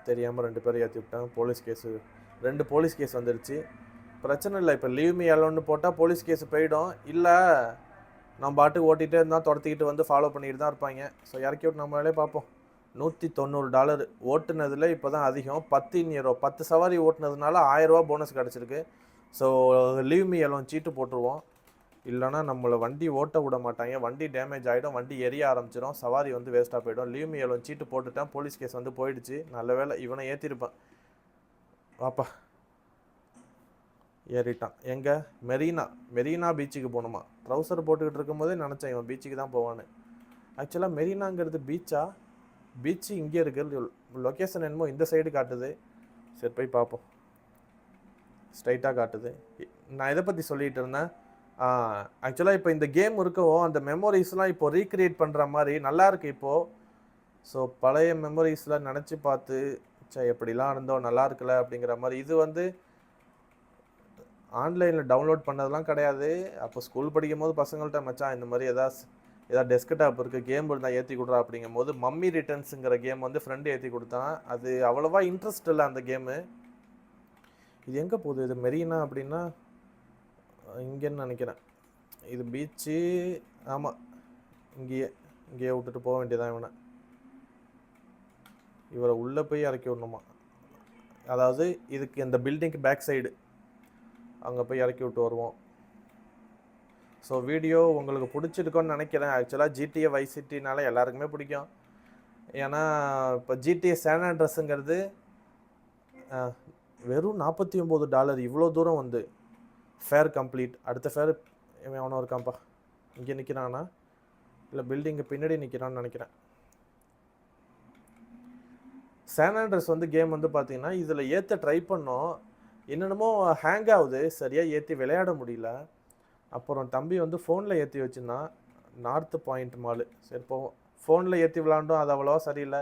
தெரியாமல் 2 பேரை ஏற்றி விட்டேன். போலீஸ் கேஸு 2 போலீஸ் கேஸ் வந்துடுச்சு. பிரச்சனை இல்லை. இப்போ லீவ் மீ அலோன்னு போட்டால் போலீஸ் கேஸு போயிடும். இல்லை நம்ம பாட்டுக்கு ஓட்டிகிட்டே இருந்தால் துரத்திக்கிட்டு வந்து ஃபாலோ பண்ணிட்டு தான் இருப்பாங்க. ஸோ இறக்கி விட்டு நம்மளாலே பார்ப்போம். $190 ஓட்டுனதில் இப்போ தான் அதிகம். 10 சவாரி ஓட்டுனதுனால $1000 போனஸ் கிடச்சிருக்கு. ஸோ லீவ் மீ அலோன் சீட்டு போட்டுருவோம். இல்லைனா நம்மளை வண்டி ஓட்ட விட மாட்டாங்க. வண்டி டேமேஜ் ஆகிடும், வண்டி எரிய ஆரம்பிச்சிடும், சவாரி வந்து வேஸ்ட்டாக போயிடும். லீவ் மீ அலோன் சீட்டு போட்டுட்டேன். போலீஸ் கேஸ் வந்து போயிடுச்சு. நல்ல வேலை இவனை ஏற்றிருப்பேன். வாப்பா. ஏறிட்டான். எங்கே? மெரினா. மெரினா பீச்சுக்கு போகணுமா? ட்ரௌசர் போட்டுக்கிட்டு இருக்கும்போதே நினச்சேன் இவன் பீச்சுக்கு தான் போவான்னு. ஆக்சுவலாக மெரினாங்கிறது பீச்சா? பீச்சு இங்கே இருக்குது, லொக்கேஷன் என்னமோ இந்த சைடு காட்டுது. சரி போய் பார்ப்போம். ஸ்ட்ரைட்டாக காட்டுது. நான் இதை பற்றி சொல்லிகிட்டு இருந்தேன். ஆக்சுவலாக இப்போ இந்த கேம் இருக்கவும் அந்த மெமோரிஸ்லாம் இப்போ ரீக்ரியேட் பண்ணுற மாதிரி நல்லா இருக்குது இப்போது. ஸோ பழைய மெமரிஸில் நினச்சி பார்த்து எப்படிலாம் இருந்தோம் நல்லா இருக்குல்ல அப்படிங்கிற மாதிரி. இது வந்து ஆன்லைனில் டவுன்லோட் பண்ணதெல்லாம் கிடையாது. அப்போ ஸ்கூல் படிக்கும் போது பசங்கள்கிட்ட மச்சான் இந்த மாதிரி ஏதாவது டெஸ்க்டாப் இருக்குது, கேம் இருந்தால் ஏற்றி கொடுறா அப்படிங்கும் போது மம்மி ரிட்டர்ன்ஸுங்கிற கேம் வந்து ஃப்ரெண்டு ஏற்றி கொடுத்தான். அது அவ்வளோவா இன்ட்ரெஸ்ட் இல்லை அந்த கேமு. இது எங்கே போகுது? இது மெரினா அப்படின்னா இங்கேன்னு நினைக்கிறேன். இது பீச்சு. ஆமாம், இங்கேயே விட்டுட்டு போக வேண்டியதான் இவனை. இவரை உள்ளே போய் இறக்கி விடணுமா? அதாவது இதுக்கு இந்த பில்டிங்க்கு பேக் சைடு அங்கே போய் இறக்கி விட்டு வருவோம். ஸோ வீடியோ உங்களுக்கு பிடிச்சிருக்கோன்னு நினைக்கிறேன். ஆக்சுவலாக ஜிடிஏ வைஸ் சிட்டினால எல்லாருக்குமே பிடிக்கும். ஏன்னா இப்போ ஜிடிஏ சான் ஆண்ட்ரஸுங்கிறது வெறும் $49. இவ்வளோ தூரம் வந்து ஃபேர் கம்ப்ளீட். அடுத்த ஃபேர் எவனோ இருக்கான்ப்பா. இங்கே நிற்கிறானா இல்லை பில்டிங்கு பின்னாடி நிற்கிறான்னு நினைக்கிறேன். சான் ஆண்ட்ரஸ் வந்து கேம் வந்து பார்த்தீங்கன்னா இதில் ஏற்ற ட்ரை பண்ணோம். என்னென்னமோ ஹேங் ஆகுது, சரியாக ஏற்றி விளையாட முடியல. அப்புறம் தம்பி வந்து ஃபோனில் ஏற்றி வச்சுருந்தான், நார்த்து பாயிண்ட் மாலு. சரி போவோம். ஃபோனில் ஏற்றி விளாண்டோம், அது அவ்வளோவா சரியில்லை.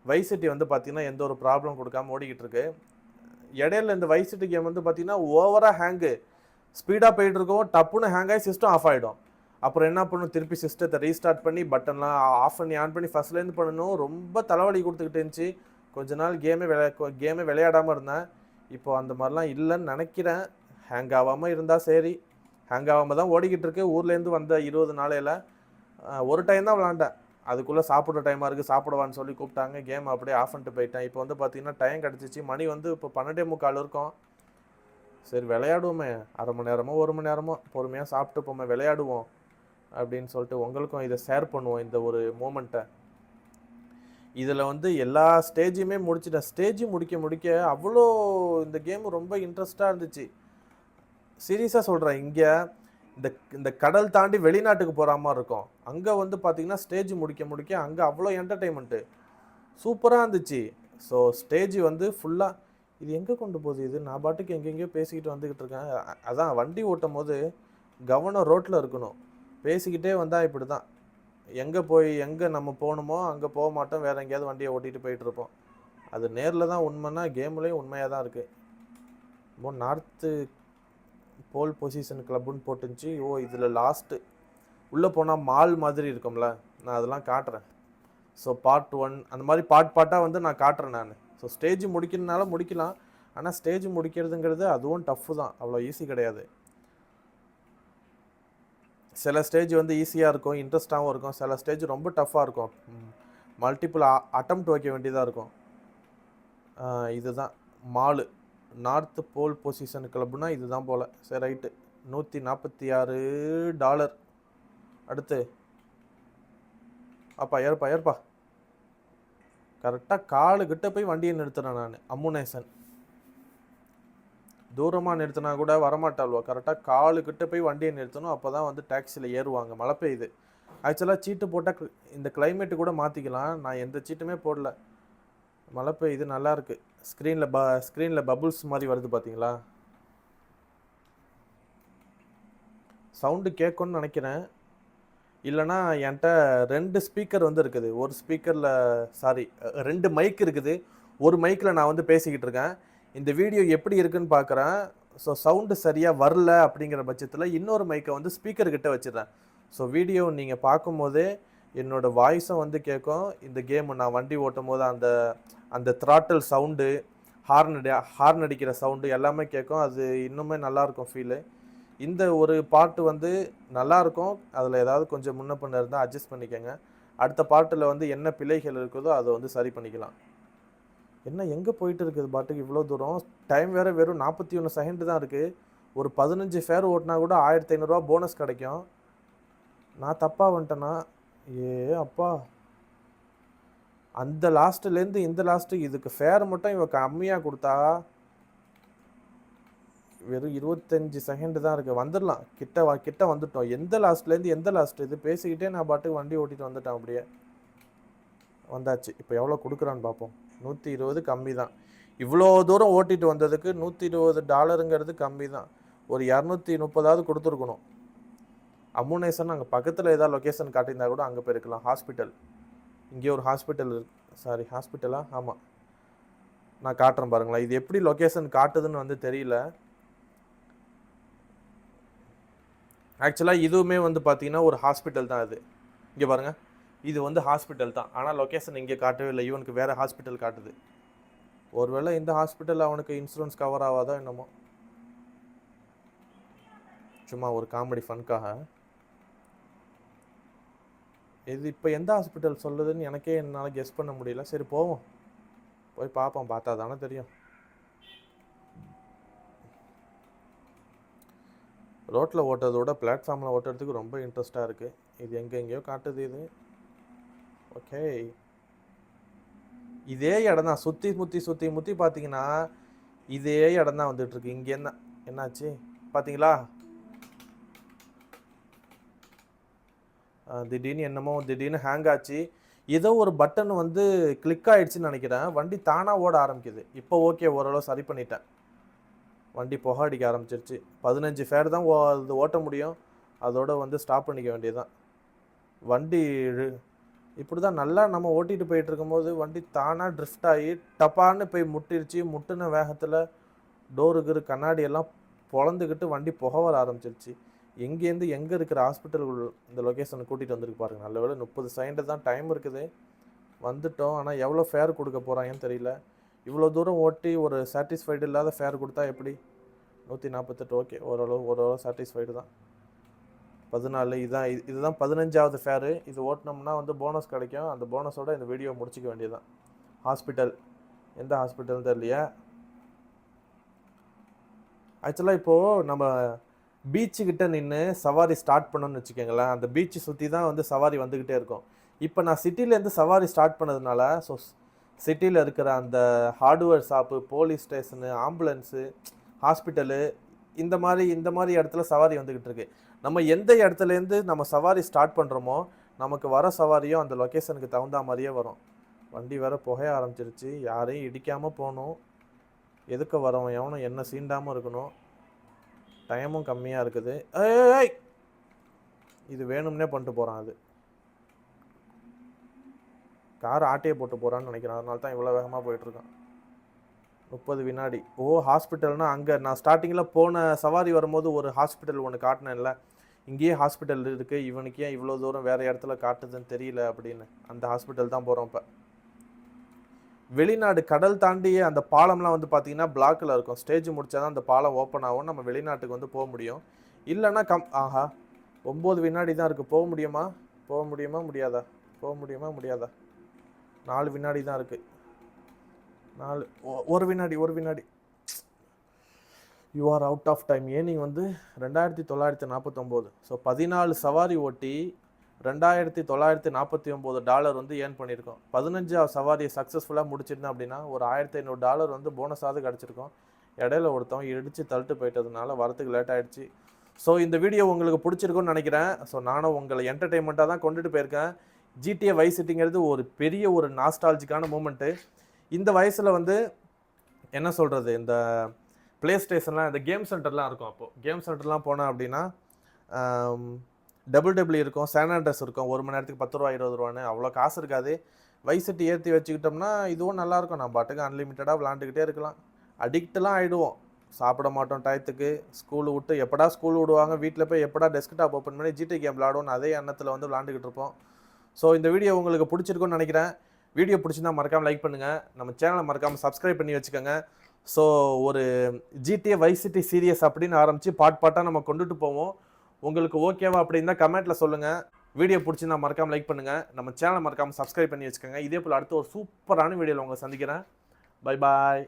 வைசிட்டி வந்து பார்த்திங்கன்னா எந்த ஒரு ப்ராப்ளம் கொடுக்காம ஓடிக்கிட்டு இருக்கு. இடையில இந்த வைசிட்டி கேம் வந்து பார்த்திங்கன்னா ஓவராக ஹேங்கு, ஸ்பீடாக போயிட்டு இருக்கோம், டப்புன்னு ஹேங் ஆகி சிஸ்டம் ஆஃப் ஆகிடும். அப்புறம் என்ன பண்ணணும், திருப்பி சிஸ்டத்தை ரீஸ்டார்ட் பண்ணி பட்டன்லாம் ஆஃப் பண்ணி ஆன் பண்ணி ஃபஸ்ட்லேருந்து பண்ணணும். ரொம்ப தலைவலி கொடுத்துக்கிட்டு இருந்துச்சு. கொஞ்ச நாள் கேமே விளையாடாமல் இருந்தேன். இப்போ அந்த மாதிரிலாம் இல்லைன்னு நினைக்கிறேன். ஹேங் ஆகாமல் இருந்தால் சரி. ஹேங் ஆகாமல் தான் ஓடிக்கிட்டு இருக்கு. ஊர்லேருந்து வந்த 20 நாளையில் ஒரு டைம் தான் விளாண்டேன். அதுக்குள்ளே சாப்பிட்ற டைமாக இருக்குது, சாப்பிடுவான்னு சொல்லி கூப்பிட்டாங்க. கேம் அப்படியே ஆஃப் பண்ணிட்டு போயிட்டேன். இப்போ வந்து பார்த்திங்கன்னா டைம் கிடச்சிச்சு. மணி வந்து இப்போ 12:45 இருக்கும். சரி விளையாடுவோமே, அரை மணி நேரமோ 1 மணி நேரமோ பொறுமையாக சாப்பிட்டு போமே விளையாடுவோம் அப்படின்னு சொல்லிட்டு உங்களுக்கும் இதை ஷேர் பண்ணுவோம், இந்த ஒரு மூமெண்ட்டை. இதில் வந்து எல்லா ஸ்டேஜுமே முடிச்சிட்டேன். ஸ்டேஜ் முடிக்க அவ்வளோ இந்த கேம் ரொம்ப இன்ட்ரெஸ்டாக இருந்துச்சு. சீரியஸாக சொல்கிறேன். இங்கே இந்த கடல் தாண்டி வெளிநாட்டுக்கு போகிற மாதிரி இருக்கும். அங்கே வந்து பார்த்திங்கன்னா ஸ்டேஜ் முடிக்க அங்கே அவ்வளோ என்டர்டெயின்மெண்ட்டு சூப்பராக இருந்துச்சு. ஸோ ஸ்டேஜ் வந்து ஃபுல்லாக இது எங்கே கொண்டு போகுது? இது நான் பாட்டுக்கு எங்கெங்கேயோ பேசிக்கிட்டு வந்துக்கிட்டு இருக்கேன். அதான் வண்டி ஓட்டும் போது கவனம் ரோட்டில் இருக்கணும். பேசிக்கிட்டே வந்தால் இப்படி தான். எங்கே நம்ம போகணுமோ அங்கே போக மாட்டோம், வேறு எங்கேயாவது வண்டியை ஓட்டிகிட்டு போயிட்டுருப்போம். அது நேரில் தான் உண்மைன்னா கேம்லேயும் உண்மையாக தான் இருக்குது. இப்போ நார்த்து போல் பொசிஷன் கிளப்புன்னு போட்டுருந்துச்சு. இதில் லாஸ்ட்டு உள்ளே போனால் மால் மாதிரி இருக்கும்ல, நான் அதெல்லாம் காட்டுறேன். ஸோ பார்ட் 1 அந்த மாதிரி பார்ட்டாக வந்து நான் காட்டுறேன் நான். ஸோ ஸ்டேஜ் முடிக்கிறதுனால முடிக்கலாம், ஆனால் ஸ்டேஜ் முடிக்கிறதுங்கிறது அதுவும் டஃப்பு தான், அவ்வளோ ஈஸி கிடையாது. சில ஸ்டேஜ் வந்து ஈஸியாக இருக்கும், இன்ட்ரெஸ்டாகவும் இருக்கும். சில ஸ்டேஜ் ரொம்ப டஃப்பாக இருக்கும், மல்டிபிள் அட்டம்ப்ட் வைக்க வேண்டியதாக இருக்கும். இதுதான் மாலு, நார்த்து போல் பொசிஷன் கிளப்னா இதுதான் போல். சரி ரைட்டு, $146. அடுத்து அப்பா ஏற்பா கரெக்டாக காலுக்கிட்ட போய் வண்டியை நிறுத்துறேன் நான். அம்முனேசன் தூரமாக நிறுத்தினா கூட வரமாட்டாள்வா, கரெக்டாக காலுக்கிட்ட போய் வண்டியை நிறுத்தணும். அப்போ தான் வந்து டாக்ஸியில் ஏறுவாங்க. மழை பெய்யுது. ஆக்சுவலாக சீட்டு போட்டால் இந்த கிளைமேட்டு கூட மாற்றிக்கலாம். நான் எந்த சீட்டுமே போடல. மழை பெய்யுது, நல்லாயிருக்கு. ஸ்க்ரீனில் பபுள்ஸ் மாதிரி வருது பார்த்தீங்களா? சவுண்டு கேட்கும்னு நினைக்கிறேன். இல்லைனா என்கிட்ட 2 ஸ்பீக்கர் வந்து இருக்குது. ஒரு ஸ்பீக்கரில் 2 மைக் இருக்குது. ஒரு மைக்கில் நான் வந்து பேசிக்கிட்டு இருக்கேன். இந்த வீடியோ எப்படி இருக்குன்னு பார்க்குறேன். ஸோ சவுண்டு சரியாக வரல அப்படிங்கிற பட்சத்தில் இன்னொரு மைக்கை வந்து ஸ்பீக்கர்கிட்ட வச்சிடுறேன். ஸோ வீடியோ நீங்கள் பார்க்கும்போதே என்னோடய வாய்ஸும் வந்து கேட்கும். இந்த கேமு நான் வண்டி ஓட்டும் போது அந்த த்ராட்டில் சவுண்டு, ஹார்ன் அடிக்கிற சவுண்டு எல்லாமே கேட்கும். அது இன்னுமே நல்லாயிருக்கும் ஃபீலு. இந்த ஒரு பாட்டு வந்து நல்லாயிருக்கும். அதில் ஏதாவது கொஞ்சம் முன்ன பின்ன இருந்தால் அட்ஜஸ்ட் பண்ணிக்கோங்க. அடுத்த பாட்டில் வந்து என்ன பிழைகள் இருக்குதோ அதை வந்து சரி பண்ணிக்கலாம். என்ன எங்கே போயிட்டு இருக்குது பாட்டுக்கு இவ்வளோ தூரம்? டைம் வேறு வெறும் 41 செகண்ட் தான் இருக்குது. ஒரு 15 ஃபேர் ஓட்டினா கூட $1500 போனஸ் கிடைக்கும். நான் தப்பாக வந்துட்டேன்னா அப்பா, அந்த லாஸ்ட்டுலேருந்து இந்த லாஸ்ட்டு இதுக்கு ஃபேர் மட்டும் இவன் கம்மியாக கொடுத்தா வெறும் 25 செகண்ட் தான் இருக்குது, வந்துடலாம். கிட்ட வந்துட்டோம். எந்த லாஸ்ட்லேருந்து எந்த லாஸ்ட் இது பேசிக்கிட்டே நான் பாட்டுக்கு வண்டி ஓட்டிட்டு வந்துட்டேன். அப்படியே வந்தாச்சு. இப்போ எவ்வளோ கொடுக்குறான்னு பார்ப்போம். 120 கம்மி தான். இவ்வளோ தூரம் ஓட்டிட்டு வந்ததுக்கு $120 கம்மி தான். ஒரு 230 கொடுத்துருக்கணும். அம்முனேசன் அங்கே பக்கத்தில் ஏதாவது லொக்கேஷன் காட்டியிருந்தா கூட அங்கே போயிருக்கலாம். ஹாஸ்பிட்டல், இங்கே ஒரு ஹாஸ்பிட்டல் இருக்கு. சாரி, ஹாஸ்பிட்டலா? ஆமாம், நான் காட்டுறேன் பாருங்களேன். இது எப்படி லொக்கேஷன் காட்டுதுன்னு வந்து தெரியல. ஆக்சுவலாக இதுவுமே வந்து பார்த்தீங்கன்னா ஒரு ஹாஸ்பிட்டல் தான். இது இங்கே பாருங்கள், இது வந்து ஹாஸ்பிட்டல் தான். ஆனால் லொக்கேஷன் இங்கே காட்டவே இல்லை. இவனுக்கு வேறு ஹாஸ்பிட்டல் காட்டுது. ஒருவேளை இந்த ஹாஸ்பிட்டல் அவனுக்கு இன்சூரன்ஸ் கவர் ஆகாதோ என்னமோ. சும்மா ஒரு காமெடி ஃபன்காக. இது இப்போ எந்த ஹாஸ்பிட்டல் சொல்லுதுன்னு எனக்கே என்னால் கெஸ் பண்ண முடியல. சரி போவோம், போய் பார்ப்போம். பார்த்தா தானே தெரியும். ரோட்டில் ஓட்டுறதோட பிளாட்ஃபார்மில் ஓட்டுறதுக்கு ரொம்ப இன்ட்ரெஸ்ட்டாக இருக்குது. இது எங்கெங்கேயோ காட்டுது இது. ஓகே, இதே இடம் தான். சுற்றி முற்றி பார்த்தீங்கன்னா இதே இடம் தான் வந்துட்டுருக்கு. இங்கே என்னாச்சு பார்த்தீங்களா? திடீர்னு ஹேங் ஆச்சு. ஏதோ ஒரு பட்டன் வந்து கிளிக் ஆகிடுச்சின்னு நினைக்கிறேன். வண்டி தானாக ஓட ஆரம்பிக்குது. இப்போ ஓகே, ஓரளவு சரி பண்ணிட்டேன். வண்டி புகை அடிக்க ஆரம்பிச்சிருச்சு. 15 ஃபேர் தான் அது ஓட்ட முடியும். அதோட வந்து ஸ்டாப் பண்ணிக்க வேண்டியதுதான். வண்டி இப்படி தான் நல்லா நம்ம ஓட்டிகிட்டு போயிட்டு இருக்கும்போது வண்டி தானாக ட்ரிஃப்ட் ஆகி டப்பான்னு போய் முட்டிருச்சு. முட்டின வேகத்தில் டோருக்கு கண்ணாடி எல்லாம் பொழந்துக்கிட்டு வண்டி புகை வர ஆரம்பிச்சிருச்சு. எங்கேருந்து எங்கே இருக்கிற ஹாஸ்பிட்டல் இந்த லொக்கேஷனை கூட்டிகிட்டு வந்துருக்கு பாருங்கள். நல்ல வேளை 30 செகண்ட் தான் டைம் இருக்குது, வந்துட்டோம். ஆனால் எவ்வளோ ஃபேர் கொடுக்க போகிறாங்கன்னு தெரியல. இவ்வளோ தூரம் ஓட்டி ஒரு சாட்டிஸ்ஃபைடு இல்லாத ஃபேர் கொடுத்தா எப்படி? 148. ஓகே, ஓரளவு சாட்டிஸ்ஃபைடு தான். 14 இதுதான் 15வது ஃபேரு. இது ஓட்டினோம்னா வந்து போனஸ் கிடைக்கும். அந்த போனஸோட இந்த வீடியோ முடிச்சிக்க வேண்டியதுதான். ஹாஸ்பிட்டல் எந்த ஹாஸ்பிட்டல்னு தெரியலையா? ஆக்சுவலாக இப்போது நம்ம பீச்சுக்கிட்ட நின்று சவாரி ஸ்டார்ட் பண்ணோன்னு வச்சுக்கோங்களேன். அந்த பீச்சு சுற்றி தான் வந்து சவாரி வந்துக்கிட்டே இருக்கும். இப்போ நான் சிட்டிலேருந்து சவாரி ஸ்டார்ட் பண்ணதுனால ஸோ சிட்டியில் இருக்கிற அந்த hardware shop, police station, ambulance, hospital, இந்த மாதிரி இடத்துல சவாரி வந்துக்கிட்டு இருக்கு. நம்ம எந்த இடத்துலேருந்து நம்ம சவாரி ஸ்டார்ட் பண்ணுறோமோ நமக்கு வர சவாரியும் அந்த லொக்கேஷனுக்கு தகுந்த மாதிரியே வரும். வண்டி வேறு புகைய ஆரம்பிச்சிருச்சு. யாரையும் இடிக்காமல் போகணும். எதுக்க வரவன் எவனும் என்ன சீண்டாமல் இருக்கணும். டைமும் கம்மியாக இருக்குது. ஏய், இது வேணும்னே பண்ணிட்டு போகிறான். அது கார் ஆட்டையை போட்டு போகிறான்னு நினைக்கிறேன். அதனால தான் இவ்வளோ வேகமாக போயிட்டுருக்கான். 30 வினாடி. ஓ, ஹாஸ்பிட்டல்னால் அங்கே நான் ஸ்டார்டிங்கில் போன சவாரி வரும்போது ஒரு ஹாஸ்பிட்டல் ஒன்று காட்டினேன்ல, இங்கேயே ஹாஸ்பிட்டல் இருக்குது. இவனுக்கு ஏன் இவ்வளோ தூரம் வேறு இடத்துல காட்டுதுன்னு தெரியல அப்படின்னு. அந்த ஹாஸ்பிட்டல் தான் போகிறோம். இப்போ வெளிநாடு கடல் தாண்டியே அந்த பாலம்லாம் வந்து பார்த்திங்கன்னா பிளாக்கில் இருக்கும். ஸ்டேஜ் முடித்தா தான் அந்த பாலம் ஓப்பன் ஆகும். நம்ம வெளிநாட்டுக்கு வந்து போக முடியும். இல்லைன்னா ஆஹா, 9 வினாடி தான் இருக்குது. போக முடியுமா முடியாதா? 4 வினாடி தான் இருக்குது. 1 வினாடி. You are out of time. Earning வந்து 2949. ஸோ 14 சவாரி ஓட்டி $2949 வந்து ஏர்ன் பண்ணியிருக்கோம். 15வது சவாரியை சக்ஸஸ்ஃபுல்லாக முடிச்சிருந்தேன் அப்படின்னா ஒரு $1500 வந்து போனஸாவது கிடச்சிருக்கோம். இடையில ஒருத்தவங்க இடித்து தள்ளிட்டு போயிட்டதுனால வரத்துக்கு லேட் ஆகிடுச்சு. ஸோ இந்த வீடியோ உங்களுக்கு பிடிச்சிருக்குன்னு நினைக்கிறேன். ஸோ நானும் உங்களை என்டர்டெயின்மெண்ட்டாக தான் கொண்டுட்டு போயிருக்கேன். GTA வைஸ் சிட்டிங்கிறது ஒரு பெரிய ஒரு நாஸ்டாலஜிக்கான மூமெண்ட்டு. இந்த வயசில் வந்து என்ன சொல்கிறது, இந்த ப்ளே ஸ்டேஷன்லாம், இந்த கேம் சென்டர்லாம் இருக்கும். அப்போது கேம் சென்டர்லாம் போனேன் அப்படின்னா WWE இருக்கும், சான் ஆண்ட்ரஸ் இருக்கும். 1 மணி நேரத்துக்கு 10 ரூபா 20 ரூபான்னு. அவ்வளோ காசு இருக்காது. வைஸ் சிட்டி ஏற்றி வச்சுக்கிட்டோம்னா இதுவும் நல்லாயிருக்கும். நான் பாட்டுக்கு அன்லிமிட்டடாக விளாண்டுக்கிட்டே இருக்கலாம். அடிக்டெலாம் ஆகிடுவோம். சாப்பிட மாட்டோம் டயத்துக்கு. ஸ்கூலு விட்டு எப்படா ஸ்கூல் விடுவாங்க, வீட்டில் போய் எப்படா டெஸ்க்டாப் ஓப்பன் பண்ணி GTA கேம் விளாடுவோன்னு அதே எண்ணத்தில் வந்து விளாண்டுக்கிட்டு இருப்போம். ஸோ இந்த வீடியோ உங்களுக்கு பிடிச்சிருக்குன்னு நினைக்கிறேன். வீடியோ பிடிச்சிருந்தா மறக்காமல் லைக் பண்ணுங்கள். நம்ம சேனலை மறக்காமல் சப்ஸ்கிரைப் பண்ணி வச்சுக்கோங்க. ஸோ ஒரு GTA வைஸ் சிட்டி சீரியஸ் அப்படின்னு ஆரம்பித்து பாட்டாக நம்ம கொண்டுட்டு போவோம். உங்களுக்கு ஓகேவா அப்படின்னா கமெண்ட்டில் சொல்லுங்கள். வீடியோ பிடிச்சிருந்தா மறக்காமல் லைக் பண்ணுங்கள். நம்ம சேனலை மறக்காமல் சப்ஸ்கிரைப் பண்ணி வச்சுக்கோங்க. இதே போல் அடுத்து ஒரு சூப்பரான வீடியோவில் உங்களை சந்திக்கிறேன். Bye bye.